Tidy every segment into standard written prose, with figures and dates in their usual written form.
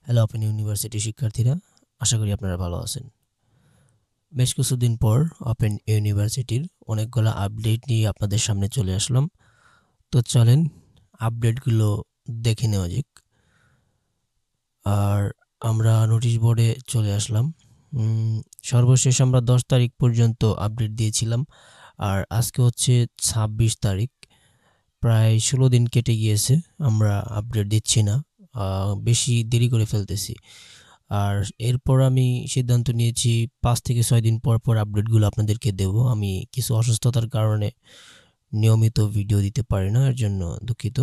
Hello open university শিক্ষার্থীরা, আশা করি আপনারা ভালো আছেন। বেশ কিছুদিন পর ওপেন ইউনিভার্সিটির অনেকগুলো আপডেট নিয়ে আপনাদের সামনে চলে আসলাম। তো চলেন আপডেটগুলো দেখে নেওয়া যাক। আর আমরা নোটিশ বোর্ডে চলে আসলাম। সর্বশেষ আমরা 10 তারিখ পর্যন্ত আপডেট দিয়েছিলাম, আর আজকে হচ্ছে 26 তারিখ। প্রায় 16 দিন কেটে গিয়েছে, আমরা আপডেট দিচ্ছি না, বেশি দেরি করে ফেলতেছি। আর এরপর আমি সিদ্ধান্ত নিয়েছি 5 থেকে 6 দিন পর পর আপডেটগুলো আপনাদেরকে দেব। আমি কিছু অসুস্থতার কারণে নিয়মিত ভিডিও দিতে পারি না, এর জন্য দুঃখিত।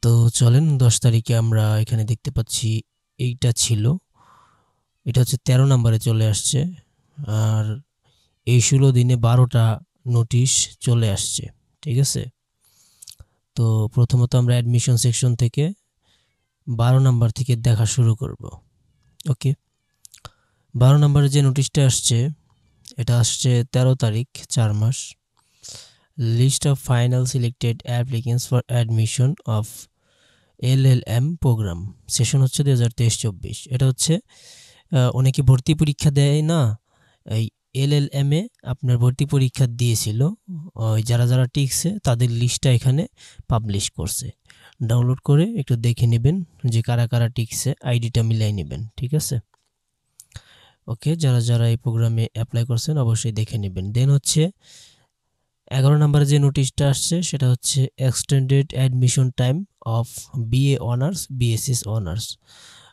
তো চলেন 10 তারিখে আমরা এখানে দেখতে পাচ্ছি এইটা ছিল, এটা হচ্ছে 13 নম্বরে চলে আসছে। আর এই 16 দিনে 12টা নোটিশ চলে আসছে, ঠিক আছে। তো প্রথমত আমরা অ্যাডমিশন সেকশন থেকে 12 নম্বর থেকে দেখা শুরু করব। ওকে, 12 নম্বরে যে নোটিশটা আসছে এটা আসছে 13 তারিখ, 4 মাস। List of final selected applicants for admission of LLM program, session হচ্ছে 2023-24। এটা হচ্ছে অনেকে ভর্তি পরীক্ষা দেয় না, এই LLM এ আপনার ভর্তি পরীক্ষা দিয়েছিল, ওই যারা যারা টিকছে তাদের লিস্টটা এখানে পাবলিশ করছে। ডাউনলোড করে একটু দেখে নেবেন যে কারা কারা টিকছে, আইডিটা মিলাই নেবেন, ঠিক আছে। ওকে, যারা যারা এই প্রোগ্রামে অ্যাপ্লাই করছেন অবশ্যই দেখে নেবেন। দেন হচ্ছে 11 নম্বরে যে নোটিশটা আসছে সেটা হচ্ছে extended admission time of BA honours BSS honours,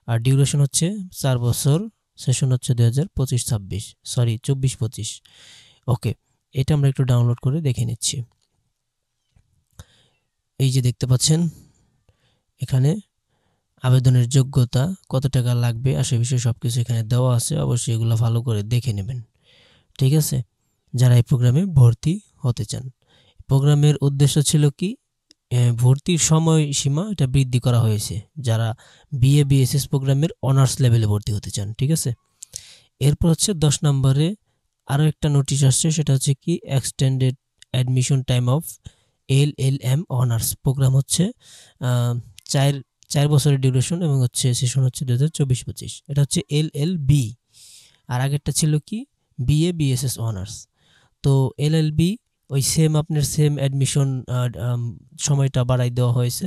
আর ডিউরেশন হচ্ছে 4 বছর, সেশন হচ্ছে 2025-26, সরি 24-25। ওকে, এটা আমরা একটু ডাউনলোড করে দেখে নিচ্ছি। এই যে দেখতে পাচ্ছেন এখানে আবেদনের যোগ্যতা, কত টাকা লাগবে আর সে বিষয়ে সব কিছু এখানে দেওয়া আছে। অবশ্যই এগুলো ভালো করে দেখে নেবেন, ঠিক আছে, যারা এই প্রোগ্রামে ভর্তি হতে চান। প্রোগ্রামের উদ্দেশ্য ছিল কি, ভর্তির সময়সীমা এটা বৃদ্ধি করা হয়েছে যারা BA BSS প্রোগ্রামের অনার্স লেভেলে ভর্তি হতে চান, ঠিক আছে। এরপর হচ্ছে 10 নম্বরে আরও একটা নোটিশ আসছে, সেটা হচ্ছে কি extended admission time of LLM honours programme হচ্ছে 4 বছরের ডিউরেশন এবং হচ্ছে সেশন হচ্ছে 2024-25। এটা হচ্ছে LLB, আর আগেরটা ছিল কি BA BSS অনার্স। তো LLB ওই সেম আপনার সেম অ্যাডমিশন সময়টা বাড়াই দেওয়া হয়েছে,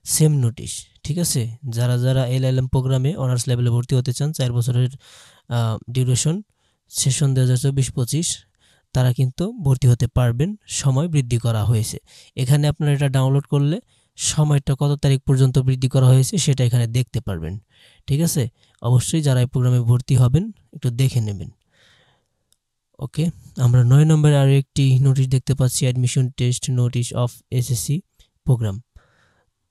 সেম নোটিশ, ঠিক আছে। যারা যারা LLM প্রোগ্রামে অনার্স লেভেলে ভর্তি হতে চান, 4 বছরের ডিউরেশন, সেশন 2024-25, তারা কিন্তু ভর্তি হতে পারবেন। সময় বৃদ্ধি করা হয়েছে এখানে, আপনারা এটা ডাউনলোড করলে সময়টা কত তারিখ পর্যন্ত বৃদ্ধি করা হয়েছে সেটা এখানে দেখতে পারবেন, ঠিক আছে। অবশ্যই যারা এই প্রোগ্রামে ভর্তি হবেন একটু দেখে নেবেন। ওকে, আমরা 9 নম্বরে আরও একটি নোটিশ দেখতে পাচ্ছি, admission test notice of SSC programme.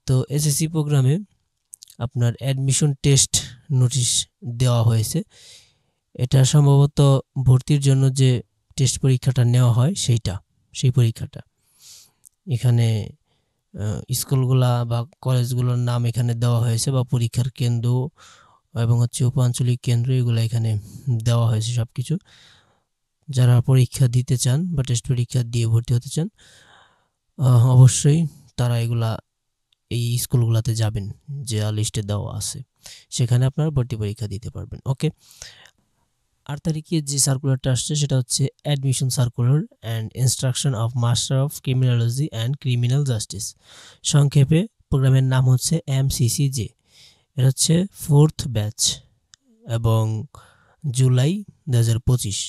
তো SSC প্রোগ্রামে আপনার অ্যাডমিশন টেস্ট নোটিশ দেওয়া হয়েছে। এটা সম্ভবত ভর্তির জন্য যে টেস্ট পরীক্ষাটা নেওয়া হয় সেই পরীক্ষাটা। এখানে স্কুলগুলা বা কলেজগুলোর নাম এখানে দেওয়া হয়েছে, বা পরীক্ষার কেন্দ্র এবং হচ্ছে উপ-আঞ্চলিক কেন্দ্র, এগুলো এখানে দেওয়া হয়েছে সব কিছু। যারা পরীক্ষা দিতে চান বা টেস্ট পরীক্ষা দিয়ে ভর্তি হতে চান, অবশ্যই তারা এগুলা এই স্কুলগুলোতে যাবেন যে লিস্টে দেওয়া আছে, সেখানে আপনারা ভর্তি পরীক্ষা দিতে পারবেন। ওকে, 8 তারিখে যে সার্কুলারটা আসছে সেটা হচ্ছে admission circular and instruction of master of criminology and criminal justice, সংক্ষেপে প্রোগ্রামের নাম হচ্ছে MCCJ। এটা হচ্ছে 4th ব্যাচ এবং জুলাই 2025।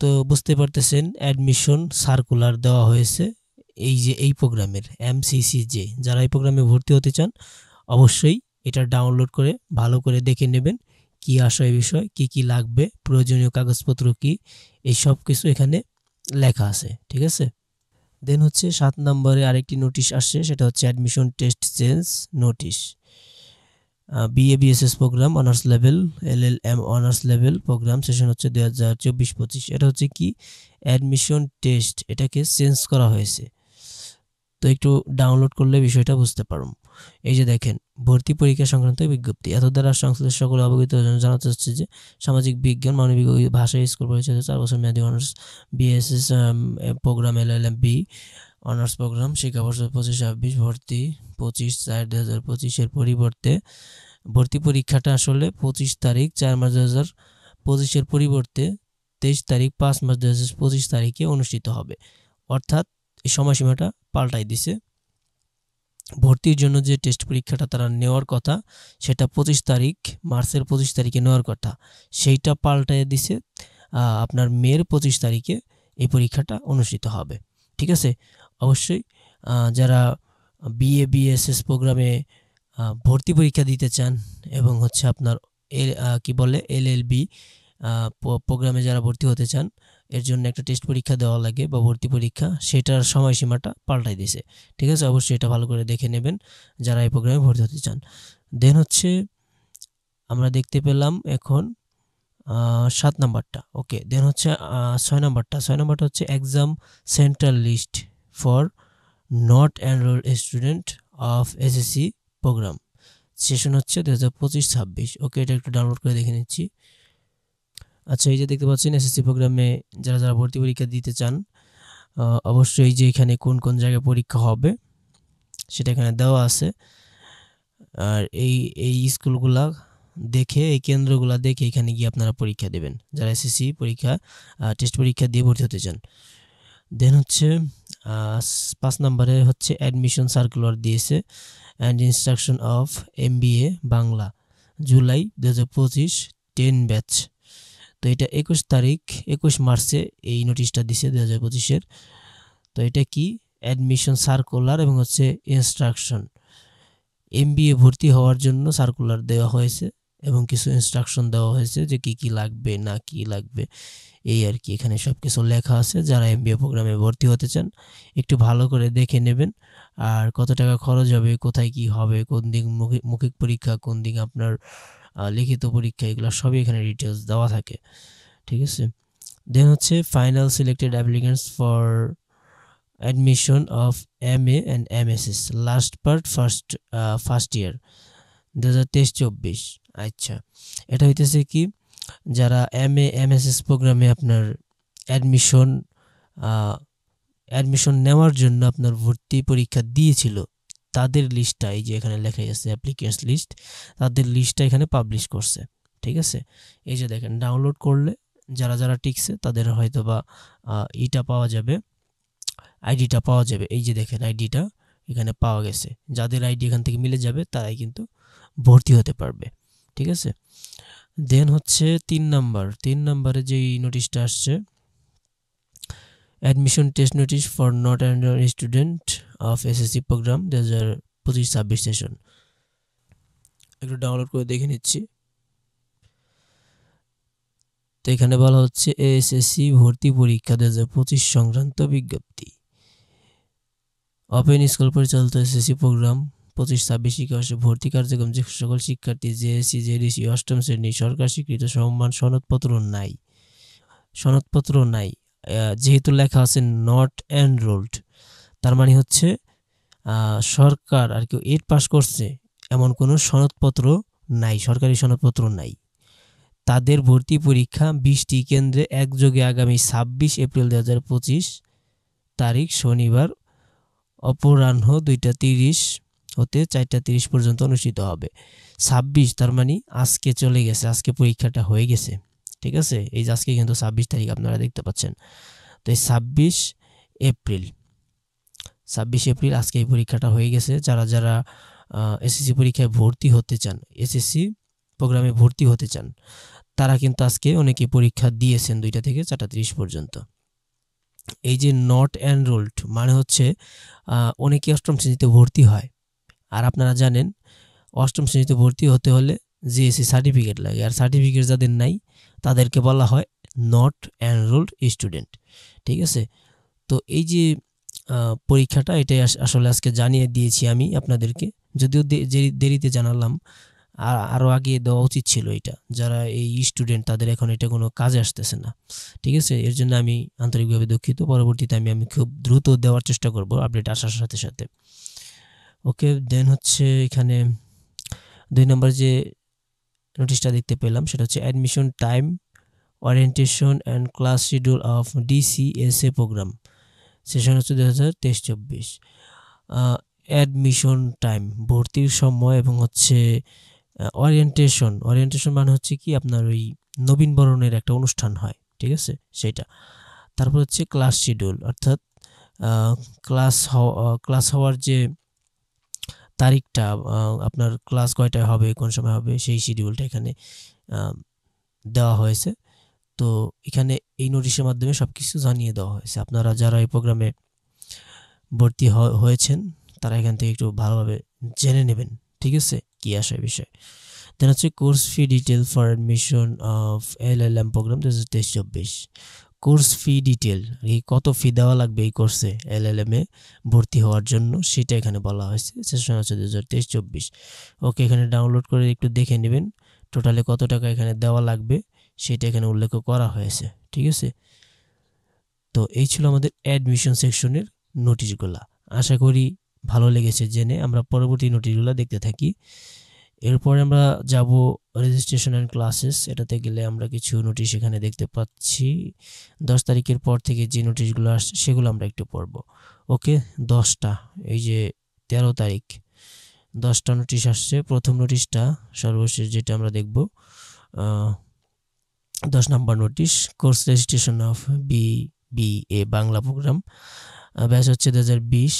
তো বুঝতে পারতেছেন অ্যাডমিশন সার্কুলার দেওয়া হয়েছে এই যে এই প্রোগ্রামের MCCJ। যারা এই প্রোগ্রামে ভর্তি হতে চান অবশ্যই এটা ডাউনলোড করে ভালো করে দেখে নেবেন, কি আশয় বিষয়, কি কি লাগবে, প্রয়োজনীয় কাগজপত্র কি, এই সব কিছু এখানে লেখা আছে, ঠিক আছে। দেন হচ্ছে 7 নম্বরে আরেকটি নোটিশ আসছে, সেটা হচ্ছে admission test change notice, BA BSS programme honours level LLM honours level programme, session হচ্ছে 2024-25। এটা হচ্ছে কি অ্যাডমিশন টেস্ট, এটাকে চেঞ্জ করা হয়েছে। তো একটু ডাউনলোড করলে বিষয়টা বুঝতে পারুন। এই যে দেখেন, ভর্তি পরীক্ষা সংক্রান্ত বিজ্ঞপ্তি, এত দ্বারা সংশ্লিষ্ট সকলে অবগত জানাতে চাচ্ছে যে সামাজিক বিজ্ঞান মানবিক ভাষা স্কুল পরিচয় 4 বছর মেয়াদী honours BSS programme LLM honours programme শিক্ষাবর্ষ 25-26 ভর্তি 25/4/2025 এর পরিবর্তে ভর্তি পরীক্ষাটা আসলে 25 তারিখ 4 মার্চ 2025 পরিবর্তে 23 তারিখ 5 মার্চ 2025 তারিখে অনুষ্ঠিত হবে। অর্থাৎ এই সময়সীমাটা পাল্টাই দিছে। ভর্তির জন্য যে টেস্ট পরীক্ষাটা তারা নেওয়ার কথা সেটা 25 তারিখ মার্চের 25 তারিখে নেওয়ার কথা, সেইটা পাল্টায় দিছে। আপনার মের 25 তারিখে এই পরীক্ষাটা অনুষ্ঠিত হবে। ঠিক আছে, অবশ্যই যারা বিএ বিএসএস প্রোগ্রামে ভর্তি পরীক্ষা দিতে চান এবং হচ্ছে আপনার কি বলে এলএলবি প্রোগ্রামে যারা ভর্তি হতে চান, এর জন্য একটা টেস্ট পরীক্ষা দেওয়া লাগে বা ভর্তি পরীক্ষা, সেটার সময়সীমাটা পাল্টাই দিয়েছে। ঠিক আছে, অবশ্যই এটা ভালো করে দেখে নেবেন যারা এই প্রোগ্রামে ভর্তি হতে চান। দেন হচ্ছে আমরা দেখতে পেলাম এখন 7 নাম্বারটা। ওকে, দেন হচ্ছে 6 নাম্বারটা হচ্ছে exam centre list for not enrolled student of SSC programme. Session হচ্ছে 2025-26। ওকে, এটা একটু ডাউনলোড করে দেখে নিচ্ছি। আচ্ছা, এই যে দেখতে পাচ্ছেন এসএসসি প্রোগ্রামে যারা যারা ভর্তি পরীক্ষা দিতে চান, অবশ্যই যে এখানে কোন কোন জায়গায় পরীক্ষা হবে সেটা এখানে দেওয়া আছে। আর এই স্কুলগুলা দেখে, এই কেন্দ্রগুলা দেখে এখানে গিয়ে আপনারা পরীক্ষা দেবেন যারা এসএসসি পরীক্ষা টেস্ট পরীক্ষা দিয়ে ভর্তি হতে চান। দেন হচ্ছে 5 নম্বরে হচ্ছে অ্যাডমিশন সার্কুলার দিয়েছে and instruction of MBA Bangla July 2025 10 batch. তো এটা 21 মার্চে এই নোটিশটা দিছে 2025-এর। তো এটা কি অ্যাডমিশন সার্কুলার এবং হচ্ছে ইনস্ট্রাকশন, এমবিএ ভর্তি হওয়ার জন্য সার্কুলার দেওয়া হয়েছে এবং কিছু ইনস্ট্রাকশন দেওয়া হয়েছে যে কি কি লাগবে না কি লাগবে, এই আর কি। এখানে সব কিছু লেখা আছে। যারা এমবিএ প্রোগ্রামে ভর্তি হতে চান একটু ভালো করে দেখে নেবেন। আর কত টাকা খরচ হবে, কোথায় কি হবে, কোন দিক মৌখিক পরীক্ষা, কোন দিক আপনার লিখিত পরীক্ষা, এগুলো সবই এখানে ডিটেলস দেওয়া থাকে। ঠিক আছে, দেন হচ্ছে final selected applicants for admission of MA and MSS last part first year 2023-24। আচ্ছা, এটা হইতেছে কি যারা এমএ এমএসএস প্রোগ্রামে আপনার অ্যাডমিশন নেওয়ার জন্য আপনার ভর্তি পরীক্ষা দিয়েছিল, তাদের লিস্টটা এই যে এখানে লেখা আছে অ্যাপ্লিকেন্টস লিস্ট, তাদের লিস্টটা এখানে পাবলিশ করছে। ঠিক আছে, এই যে দেখেন ডাউনলোড করলে যারা যারা টিকছে তাদের হয়তো বা ইটা পাওয়া যাবে, আইডিটা পাওয়া যাবে। এই যে দেখেন আইডিটা এখানে পাওয়া গেছে, যাদের আইডি এখান থেকে মিলে যাবে তারাই কিন্তু ভর্তি হতে পারবে। ঠিক আছে, দেন হচ্ছে 3 নম্বরে যে নোটিশটা আসছে admission test notice for not enrolled student of SSC programme 2025-26 session. একটু ডাউনলোড করে দেখে নিচ্ছি। তো এখানে বলা হচ্ছে এসএসসি ভর্তি পরীক্ষা 2025 সংক্রান্ত বিজ্ঞপ্তি। ওপেন স্কুল পরিচালিত এসএসসি প্রোগ্রাম 25-26 শিক্ষাবর্ষে ভর্তি কার্যক্রম যে সকল শিক্ষার্থী জেএসসি জেডিসি অষ্টম শ্রেণী সরকার স্বীকৃত সমমান সনদপত্র নাই, যেহেতু লেখা আছে নট এনরোলড, তার মানে হচ্ছে সরকার আর কেউ 8 পাস করছে এমন কোনো সনদপত্র নাই, সরকারি সনদপত্র নাই, তাদের ভর্তি পরীক্ষা 20টি কেন্দ্রে একযোগে আগামী 26 এপ্রিল 2025 তারিখ শনিবার অপরাহ্ন 2:30 হতে 4:30 পর্যন্ত অনুষ্ঠিত হবে। 26 তার মানে আজকে চলে গেছে, আজকে পরীক্ষাটা হয়ে গেছে। ঠিক আছে, এই যে আজকে কিন্তু 26 তারিখ আপনারা দেখতে পাচ্ছেন। তো এই 26 এপ্রিল আজকে এই পরীক্ষাটা হয়ে গেছে। যারা যারা এসএসসি পরীক্ষায় ভর্তি হতে চান, এসএসসি প্রোগ্রামে ভর্তি হতে চান, তারা কিন্তু আজকে অনেকে পরীক্ষা দিয়েছেন 2টা থেকে 4:30 পর্যন্ত। এই যে নট এনরোলড মানে হচ্ছে অনেকে অষ্টম শ্রেণীতে ভর্তি হয়, আর আপনারা জানেন অষ্টম শ্রেণীতে ভর্তি হতে হলে জিএসসি সার্টিফিকেট লাগে, আর সার্টিফিকেট যাদের নাই তাদেরকে বলা হয় নট এনরোলড স্টুডেন্ট। ঠিক আছে, তো এই যে পরীক্ষাটা এটাই আসলে আজকে জানিয়ে দিয়েছি আমি আপনাদেরকে, যদিও দেরিতে জানালাম, আরও আগে দেওয়া উচিত ছিল এটা। যারা এই স্টুডেন্ট তাদের এখন এটা কোনো কাজে আসতেছে না। ঠিক আছে, এর জন্য আমি আন্তরিকভাবে দুঃখিত। পরবর্তীতে আমি খুব দ্রুত দেওয়ার চেষ্টা করব আপডেট আসার সাথে সাথে। ওকে, দেন হচ্ছে এখানে 2 নম্বর যে নোটিশটা দেখতে পেলাম সেটা হচ্ছে admission time orientation and class schedule of DCSA program session হচ্ছে 2023-24। অ্যাডমিশন টাইম ভর্তির সময় এবং হচ্ছে ওরিয়েন্টেশন মানে হচ্ছে কি আপনার ওই নবীনবরণের একটা অনুষ্ঠান হয়, ঠিক আছে সেটা। তারপর হচ্ছে ক্লাস শিডিউল, অর্থাৎ ক্লাস হওয়ার যে তারিখটা, আপনার ক্লাস কয়টায় হবে, কোন সময় হবে, সেই শিডিউলটা এখানে দেওয়া হয়েছে। তো এখানে এই নোটিশের মাধ্যমে সব কিছু জানিয়ে দেওয়া হয়েছে। আপনারা যারা এই প্রোগ্রামে ভর্তি হয়েছেন তারা এখান থেকে একটু ভালোভাবে জেনে নেবেন, ঠিক আছে, কি আসে বিষয়। দেন হচ্ছে course fee detail for admission of LLM programme 2023-24। Course fee detail, এই কত ফি দেওয়া লাগবে এই কোর্সে LLM এ ভর্তি হওয়ার জন্য, সেটা এখানে বলা হয়েছে। সেশন হচ্ছে 2023-24। ওকে, এখানে ডাউনলোড করে একটু দেখে নেবেন টোটালে কত টাকা এখানে দেওয়া লাগবে, সেটা এখানে উল্লেখ করা হয়েছে, ঠিক আছে। তো এই ছিল আমাদের অ্যাডমিশন সেকশনের নোটিশগুলা। আশা করি ভালো লেগেছে জেনে। আমরা পরবর্তী নোটিশগুলো দেখতে থাকি। এরপরে আমরা যাব রেজিস্ট্রেশন অ্যান্ড ক্লাসেস। এটাতে গেলে আমরা কিছু নোটিশ এখানে দেখতে পাচ্ছি। 10 তারিখের পর থেকে যে নোটিশগুলো আসছে সেগুলো আমরা একটু পড়ব। ওকে, 10টা, এই যে 13 তারিখ 10টা নোটিশ আসছে। প্রথম নোটিশটা সর্বশেষ যেটা আমরা দেখব, 10 নম্বর notice, course registration of BBA Bangla program, batch হচ্ছে 2020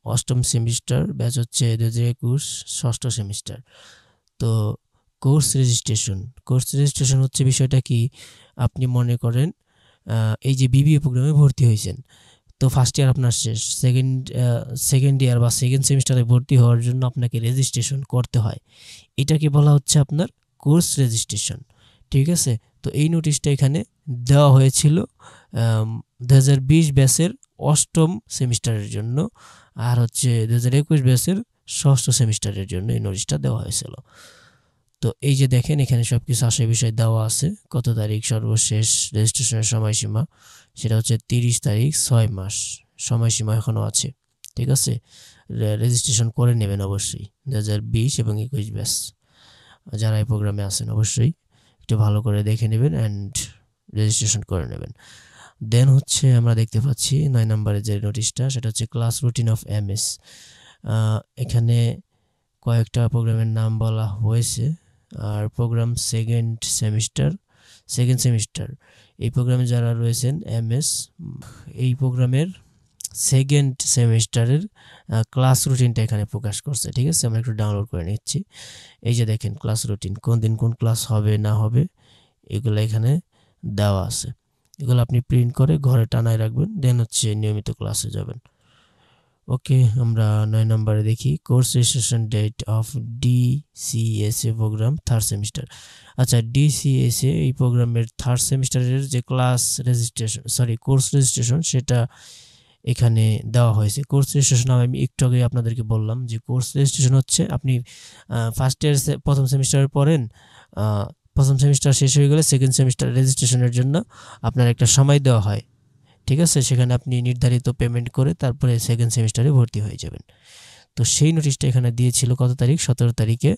অষ্টম সেমিস্টার, ব্যাচ হচ্ছে 2021 ষষ্ঠ সেমিস্টার। তো কোর্স রেজিস্ট্রেশন হচ্ছে বিষয়টা কি, আপনি মনে করেন এই যে BBA প্রোগ্রামে ভর্তি হয়েছেন, তো ফার্স্ট ইয়ার আপনার শেষ, সেকেন্ড ইয়ার বা সেকেন্ড সেমিস্টারে ভর্তি হওয়ার জন্য আপনাকে রেজিস্ট্রেশন করতে হয়। এটাকে বলা হচ্ছে আপনার কোর্স রেজিস্ট্রেশন, ঠিক আছে। তো এই নোটিশটা এখানে দেওয়া হয়েছিল 2020 ব্যাচের অষ্টম সেমিস্টারের জন্য, আর হচ্ছে 2021 ব্যাচের ষষ্ঠ সেমিস্টারের জন্য এই নোটিশটা দেওয়া হয়েছিল। তো এই যে দেখেন এখানে সব কিছু আশয় বিষয় দেওয়া আছে, কত তারিখ সর্বশেষ রেজিস্ট্রেশনের সময়সীমা, সেটা হচ্ছে 30 তারিখ 6 মাস সময়সীমা এখনও আছে, ঠিক আছে। রেজিস্ট্রেশন করে নেবেন অবশ্যই 2020 এবং 21 ব্যাচ যারা এই প্রোগ্রামে আছেন, অবশ্যই একটু ভালো করে দেখে নেবেন অ্যান্ড রেজিস্ট্রেশন করে নেবেন। দেন হচ্ছে আমরা দেখতে পাচ্ছি 9 নম্বরে যে নোটিশটা, সেটা হচ্ছে ক্লাস রুটিন অফ MS। এখানে কয়েকটা প্রোগ্রামের নাম বলা হয়েছে। আর প্রোগ্রাম সেকেন্ড সেমিস্টার এই প্রোগ্রামে যারা রয়েছেন MS, এই প্রোগ্রামের সেকেন্ড সেমিস্টারের ক্লাস রুটিনটা এখানে প্রকাশ করছে, ঠিক আছে। আমরা একটু ডাউনলোড করে নিচ্ছি। এই যে দেখেন ক্লাস রুটিন, কোন দিন কোন ক্লাস হবে না হবে এগুলো এখানে দেওয়া আছে। এগুলো আপনি প্রিন্ট করে ঘরে টানায় রাখবেন, দেন হচ্ছে নিয়মিত ক্লাসে যাবেন। ওকে, আমরা 9 নম্বরে দেখি course registration date of DCSA programme third semester. আচ্ছা, DCSA এই প্রোগ্রামের থার্ড সেমিস্টারের যে কোর্স রেজিস্ট্রেশন সেটা এখানে দেওয়া হয়েছে। কোর্স রেজিস্ট্রেশন আমি একটু আগে আপনাদেরকে বললাম যে কোর্স রেজিস্ট্রেশন হচ্ছে আপনি ফার্স্ট ইয়ার প্রথম সেমিস্টারে পড়েন, প্রথম সেমিস্টার শেষ হয়ে গেলে সেকেন্ড সেমিস্টার রেজিস্ট্রেশনের জন্য আপনার একটা সময় দেওয়া হয়, ঠিক আছে। সেখানে আপনি নির্ধারিত পেমেন্ট করে তারপরে সেকেন্ড সেমিস্টারে ভর্তি হয়ে যাবেন। তো সেই নোটিশটা এখানে দিয়েছিল কত তারিখ, 17 তারিখে,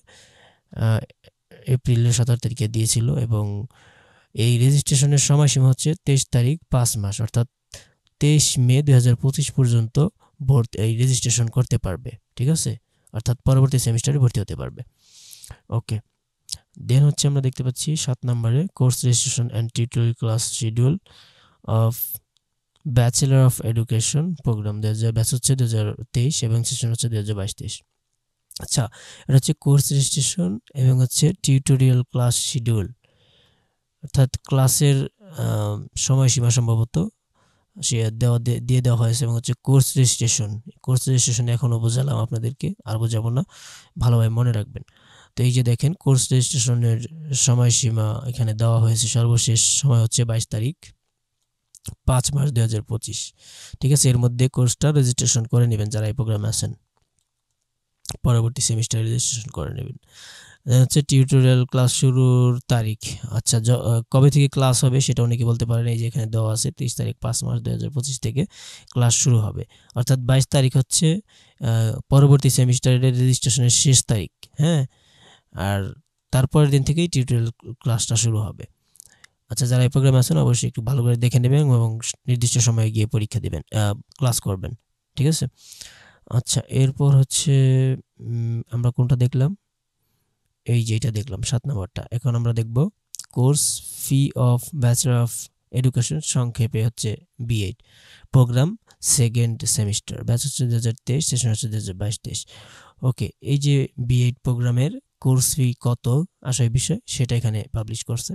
এপ্রিলের 17 তারিখে দিয়েছিল। এবং এই রেজিস্ট্রেশনের সময়সীমা হচ্ছে 23 তারিখ 5 মাস, অর্থাৎ 23 মে 2025 পর্যন্ত এই রেজিস্ট্রেশন করতে পারবে, ঠিক আছে, অর্থাৎ পরবর্তী সেমিস্টারে ভর্তি হতে পারবে। ওকে, দেন হচ্ছে আমরা দেখতে পাচ্ছি 7 নম্বরে course registration and tutorial class schedule of bachelor of education programme, batch হচ্ছে 2023 এবং সেশন হচ্ছে 2022-23। আচ্ছা, এটা হচ্ছে কোর্স রেজিস্ট্রেশন এবং হচ্ছে টিউটোরিয়াল ক্লাস শিডিউল, অর্থাৎ ক্লাসের সময়সীমা সম্ভবত সে দিয়ে দেওয়া হয়েছে। এবং হচ্ছে কোর্স রেজিস্ট্রেশন এখনও বোঝালাম আপনাদেরকে, আর বোঝাবো না, ভালোভাবে মনে রাখবেন। তো এই যে দেখেন কোর্স রেজিস্ট্রেশনের সময়সীমা এখানে দেওয়া হয়েছে, সর্বশেষ সময় হচ্ছে 22 তারিখ 5 মার্চ 2025, ঠিক আছে। এর মধ্যে কোর্সটা রেজিস্ট্রেশন করে নেবেন যারা এই প্রোগ্রামে আছেন, পরবর্তী সেমিস্টারে রেজিস্ট্রেশন করে নেবেন। হচ্ছে টিউটোরিয়াল ক্লাস শুরুর তারিখ, আচ্ছা কবে থেকে ক্লাস হবে সেটা অনেকে বলতে পারেন, এই যে এখানে দেওয়া আছে 30 তারিখ 5 মার্চ 2025 থেকে ক্লাস শুরু হবে, অর্থাৎ 22 তারিখ হচ্ছে পরবর্তী সেমিস্টারের রেজিস্ট্রেশনের শেষ তারিখ, হ্যাঁ। আর তারপরের দিন থেকেই টিউটোরিয়াল ক্লাসটা শুরু হবে। আচ্ছা, যারা এই প্রোগ্রামে আছেন অবশ্যই একটু ভালো করে দেখে নেবেন এবং নির্দিষ্ট সময়ে গিয়ে পরীক্ষা দিবেন, ক্লাস করবেন, ঠিক আছে। আচ্ছা, এরপর হচ্ছে আমরা কোনটা দেখলাম, এই যে এটা দেখলাম 7 নম্বরটা। এখন আমরা দেখব course fee of bachelor of education, সংক্ষেপে হচ্ছে B8 programme second semester, batch হচ্ছে 2023, সেশন হচ্ছে 2022-23। ওকে, এই যে B8 প্রোগ্রামের কোর্স ফি কত আসা বিষয় সেটা এখানে পাবলিশ করছে,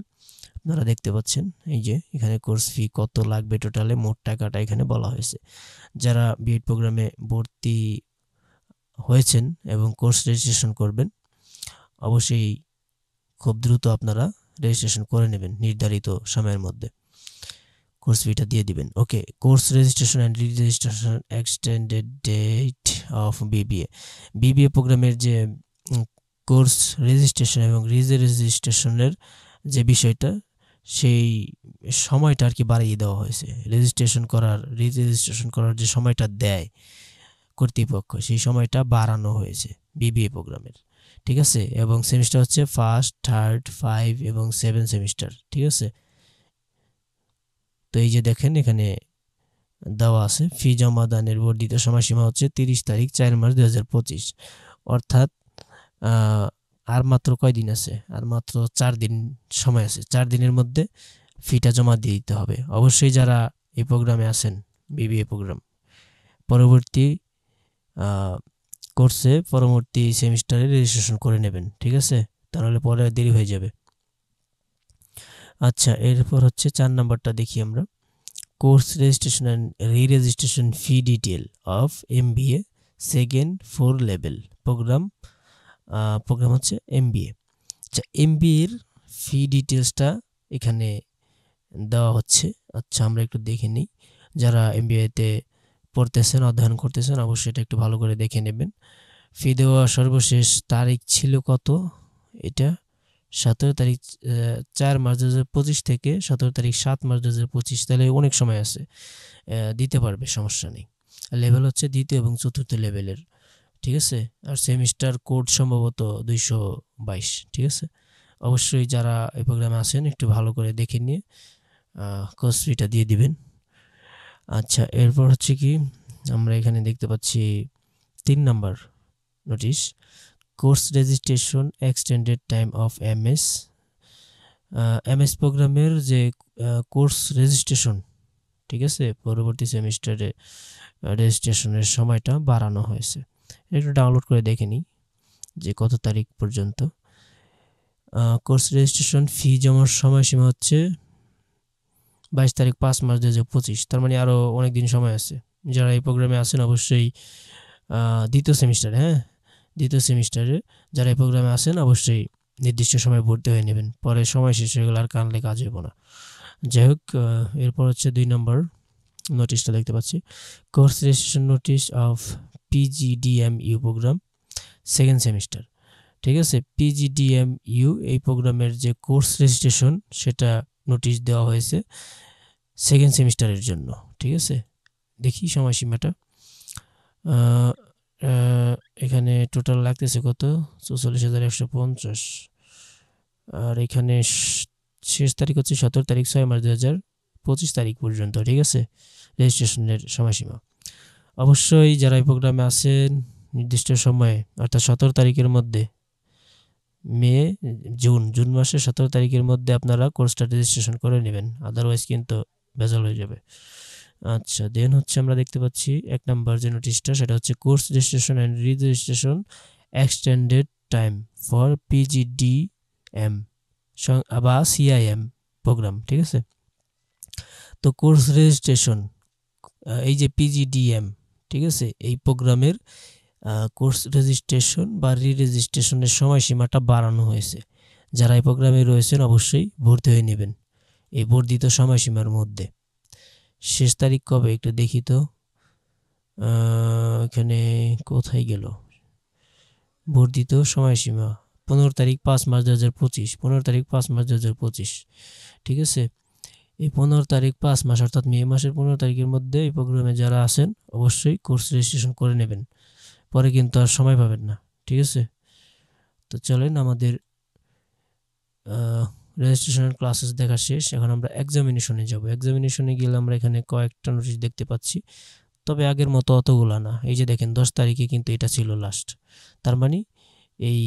আপনারা দেখতে পাচ্ছেন। এই যে এখানে কোর্স ফি কত লাগবে টোটালে মোট টাকাটা এখানে বলা হয়েছে। যারা B8 প্রোগ্রামে ভর্তি হয়েছেন এবং কোর্স রেজিস্ট্রেশন করবেন, অবশ্যই খুব দ্রুত আপনারা রেজিস্ট্রেশন করে নেবেন, নির্ধারিত সময়ের মধ্যে কোর্স ফিটা দিয়ে দিবেন। Okay, course registration and re-registration extended date of BBA প্রোগ্রামের যে কোর্স রেজিস্ট্রেশন এবং রেজিস্ট্রেশনের যে বিষয়টা, সেই সময়টা আর কি বাড়িয়ে দেওয়া হয়েছে। রেজিস্ট্রেশন করার রেজিস্ট্রেশন করার যে সময়টা দেয় কর্তৃপক্ষ, সেই সময়টা বাড়ানো হয়েছে বিবিএ প্রোগ্রামের, ঠিক আছে। এবং সেমিস্টার হচ্ছে 1st, 3rd, 5 এবং 7 সেমিস্টার, ঠিক আছে। তো এই যে দেখেন এখানে দেওয়া আছে ফি জমা দানের বর্ধিত সময়সীমা হচ্ছে 30 তারিখ 4 মার্চ 2025, অর্থাৎ আর মাত্র কয়দিন আছে, আর মাত্র 4 দিন সময় আছে। 4 দিনের মধ্যে ফিটা জমা দিয়ে দিতে হবে। অবশ্যই যারা এই প্রোগ্রামে আছেন, বিবিএ প্রোগ্রাম, পরবর্তী কোর্সে পরবর্তী সেমিস্টারে রেজিস্ট্রেশন করে নেবেন, ঠিক আছে, তাহলে পরে দেরি হয়ে যাবে। আচ্ছা, এরপর হচ্ছে 4 নাম্বারটা দেখি আমরা। Course registration and re-registration fee detail of MBA second 4 level program হচ্ছে MBA। আচ্ছা, MBA এর ফি ডিটেলসটা এখানে দেওয়া হচ্ছে। আচ্ছা, আমরা একটু দেখে নিই। যারা MBA-তে পড়তেছেন, অধ্যয়ন করতেছেন, অবশ্যই এটা একটু ভালো করে দেখে নেবেন। ফি দেওয়া সর্বশেষ তারিখ ছিল কত, এটা 17 তারিখ 4 মার্চ 2025 থেকে 17 তারিখ 7 মার্চ 2025, তাহলে অনেক সময় আছে, দিতে পারবে, সমস্যা নেই। লেভেল হচ্ছে দ্বিতীয় এবং চতুর্থ লেভেলের, ঠিক আছে। আর সেমিস্টার কোড সম্ভবত 222, ঠিক আছে। অবশ্যই যারা এই প্রোগ্রামে আছেন একটু ভালো করে দেখে নিয়ে কোর্স ফিটা দিয়ে দিবেন। আচ্ছা, এরপর হচ্ছে কি আমরা এখানে দেখতে পাচ্ছি 3 number notice, course registration extended time of MS প্রোগ্রামের যে কোর্স রেজিস্ট্রেশন, ঠিক আছে, পরবর্তী সেমিস্টারে রেজিস্ট্রেশনের সময়টা বাড়ানো হয়েছে। একটু ডাউনলোড করে দেখে নিই যে কত তারিখ পর্যন্ত। কোর্স রেজিস্ট্রেশন ফি জমার সময়সীমা হচ্ছে 22 তারিখ 5 মার্চ 2025, তার মানে আরও অনেক দিন সময় আছে। যারা এই প্রোগ্রামে আছেন অবশ্যই দ্বিতীয় সেমিস্টারে যারা এই প্রোগ্রামে আছেন অবশ্যই নির্দিষ্ট সময় ভর্তি হয়ে নেবেন, পরে সময় শেষ হয়ে গেলে আর কানলে কাজ হইব না। যাই হোক, এরপর হচ্ছে 2 নম্বর নোটিশটা দেখতে পাচ্ছি, course registration notice of PGDMU programme second semester, ঠিক আছে। PGDMU এই প্রোগ্রামের যে কোর্স রেজিস্ট্রেশন সেটা নোটিশ দেওয়া হয়েছে সেকেন্ড সেমিস্টারের জন্য, ঠিক আছে। দেখি সময়সীমাটা, এখানে টোটাল লাগতেছে কত, 44,150, আর এখানে শেষ তারিখ হচ্ছে 17 তারিখ 6 মার্চ 2025 তারিখ পর্যন্ত, ঠিক আছে, রেজিস্ট্রেশনের সময়সীমা। অবশ্যই যারা এই প্রোগ্রামে আছেন নির্দিষ্ট সময়ে অর্থাৎ 17 তারিখের মধ্যে, জুন মাসের 17 তারিখের মধ্যে আপনারা কোর্সটা রেজিস্ট্রেশন করে নেবেন, আদারওয়াইজ কিন্তু ভেজাল হয়ে যাবে। আচ্ছা, দেন হচ্ছে আমরা দেখতে পাচ্ছি 1 নাম্বার যে নোটিশটা, সেটা হচ্ছে course registration and re-registration extended time for PGDM বা CIM প্রোগ্রাম, ঠিক আছে। তো কোর্স রেজিস্ট্রেশন, এই যে PGDM, ঠিক আছে, এই প্রোগ্রামের কোর্স রেজিস্ট্রেশন বা রি-রেজিস্ট্রেশনের সময়সীমাটা বাড়ানো হয়েছে। যারা এই প্রোগ্রামে রয়েছেন অবশ্যই ভর্তি হয়ে নেবেন এই বর্ধিত সময়সীমার মধ্যে। শেষ তারিখ কবে একটু দেখি তো, এখানে কোথায় গেল বর্ধিত সময়সীমা, 15 তারিখ 5 মার্চ 2025, 15 তারিখ 5 মার্চ 2025, ঠিক আছে। এই 15 তারিখ 5 মাস অর্থাৎ মে মাসের 15 তারিখের মধ্যে এই প্রোগ্রামে যারা আছেন অবশ্যই কোর্স রেজিস্ট্রেশন করে নেবেন, পরে কিন্তু আর সময় পাবেন না, ঠিক আছে। তো চলেন, আমাদের রেজিস্ট্রেশনের ক্লাসেস দেখা শেষ, এখন আমরা এক্সামিনেশনে যাব। এক্সামিনেশনে গেলে আমরা এখানে কয়েকটা নোটিশ দেখতে পাচ্ছি, তবে আগের মতো অতগুলা না। এই যে দেখেন 10 তারিখে কিন্তু এটা ছিল লাস্ট, তার মানে এই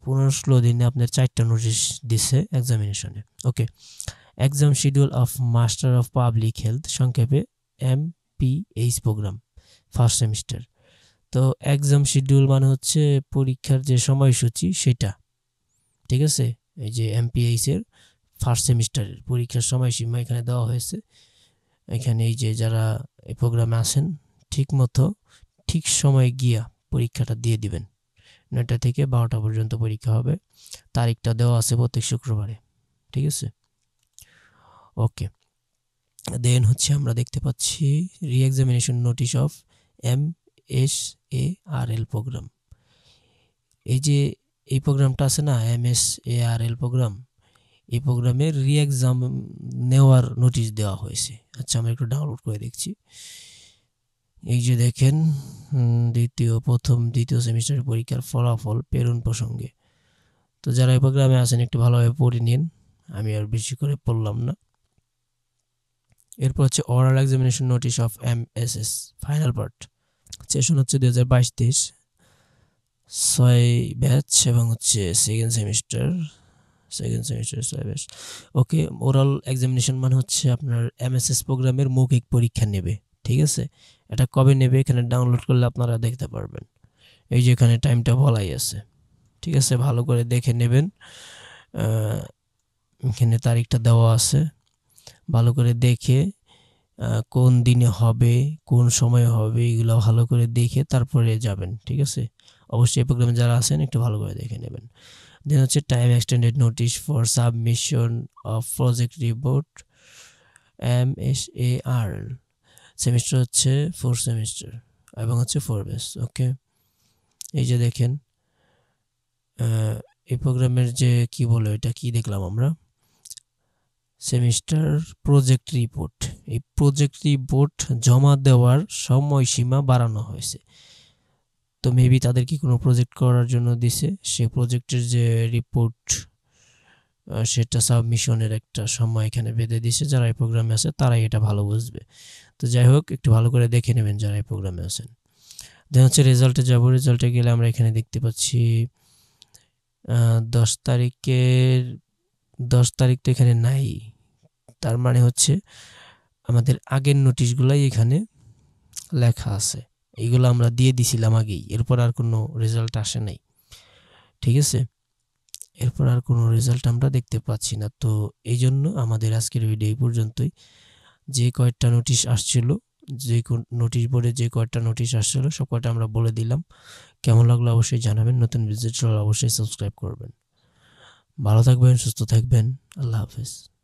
15-16 দিনে আপনার 4টা নোটিশ দিছে এক্সামিনেশনে। Okay, exam schedule of master of public health, সংক্ষেপে MPH প্রোগ্রাম, ফার্স্ট সেমিস্টার। তো এক্সাম শিডিউল মানে হচ্ছে পরীক্ষার যে সময়সূচি সেটা, ঠিক আছে। এই যে MPH এর ফার্স্ট সেমিস্টারের পরীক্ষার সময়সীমা এখানে দেওয়া হয়েছে। এখানে এই যে যারা এই প্রোগ্রামে আছেন ঠিক মতো ঠিক সময়ে গিয়া পরীক্ষাটা দিয়ে দিবেন। 9টা থেকে 12টা পর্যন্ত পরীক্ষা হবে। তারিখটা দেওয়া আছে প্রত্যেক শুক্রবারে, ঠিক আছে। ওকে, দেন হচ্ছে আমরা দেখতে পাচ্ছি reexamination notice of MSARL programme. এই যে এই প্রোগ্রামটা আছে না, MSARL প্রোগ্রাম, এই প্রোগ্রামের রি এক্সাম নেওয়ার নোটিশ দেওয়া হয়েছে। আচ্ছা, আমরা একটু ডাউনলোড করে দেখছি। এই যে দেখেন, দ্বিতীয় সেমিস্টারের পরীক্ষার ফলাফল প্রেরণ প্রসঙ্গে। তো যারা এই প্রোগ্রামে আছেন একটু ভালোভাবে পড়ে নিন, আমি আর বেশি করে পড়লাম না। এরপর হচ্ছে oral examination notice of MSS final part, session হচ্ছে 2022-23, 6 ব্যাচ এবং হচ্ছে সেকেন্ড সেমিস্টার 6 ব্যাচ। ওকে, ওরাল এক্সামিনেশন মানে হচ্ছে আপনার MSS প্রোগ্রামের মৌখিক পরীক্ষা নেবে, ঠিক আছে। এটা কবে নেবে এখানে ডাউনলোড করলে আপনারা দেখতে পারবেন। এই যে এখানে টাইমটা বলাই আছে, ঠিক আছে, ভালো করে দেখে নেবেন। এখানে তারিখটা দেওয়া আছে, ভালো করে দেখে কোন দিনে হবে কোন সময় হবে এগুলো ভালো করে দেখে তারপরে যাবেন, ঠিক আছে। অবশ্যই এই প্রোগ্রামে যারা আছেন একটু ভালো করে দেখে নেবেন। দেন হচ্ছে time extended notice for submission of project report MSARL, semester হচ্ছে 4 সেমিস্টার এবং হচ্ছে 4 ব্যাচ। ওকে, এই যে দেখেন এই প্রোগ্রামের যে কি বলে এটা কি দেখলাম আমরা, সেমিস্টার প্রজেক্ট রিপোর্ট। এই প্রজেক্ট রিপোর্ট জমা দেওয়ার সময়সীমা বাড়ানো হয়েছে। তো মেবি তাদের কি কোনো প্রজেক্ট করার জন্য দিছে, সেই প্রজেক্টের যে রিপোর্ট সেটা সাবমিশনের একটা সময় এখানে বেঁধে দিছে। যারা এই প্রোগ্রামে আছে তারাই এটা ভালো বুঝবে। তো যাই হোক, একটু ভালো করে দেখে নেবেন যারা এই প্রোগ্রামে আছেন। দেন হচ্ছে রেজাল্টে যাব। রেজাল্টে গেলে আমরা এখানে দেখতে পাচ্ছি 10 তারিখ তো এখানে নাই, তার মানে হচ্ছে আমাদের আগের নোটিশগুলাই এখানে লেখা আছে, এইগুলো আমরা দিয়ে দিছিলাম আগেই। এরপর আর কোনো রেজাল্ট আসে নাই, ঠিক আছে। এরপর আর কোনো রেজাল্ট আমরা দেখতে পাচ্ছি না। তো এই জন্য আমাদের আজকের ভিডিও এই পর্যন্তই। যে কয়েকটা নোটিশ আসছিল, যে নোটিশ বোর্ডে যে কয়েকটা নোটিশ আসছিল সব কয়টা আমরা বলে দিলাম। কেমন লাগলো অবশ্যই জানাবেন। নতুন ভিজিট অবশ্যই সাবস্ক্রাইব করবেন। ভালো থাকবেন, সুস্থ থাকবেন। আল্লাহ হাফেজ।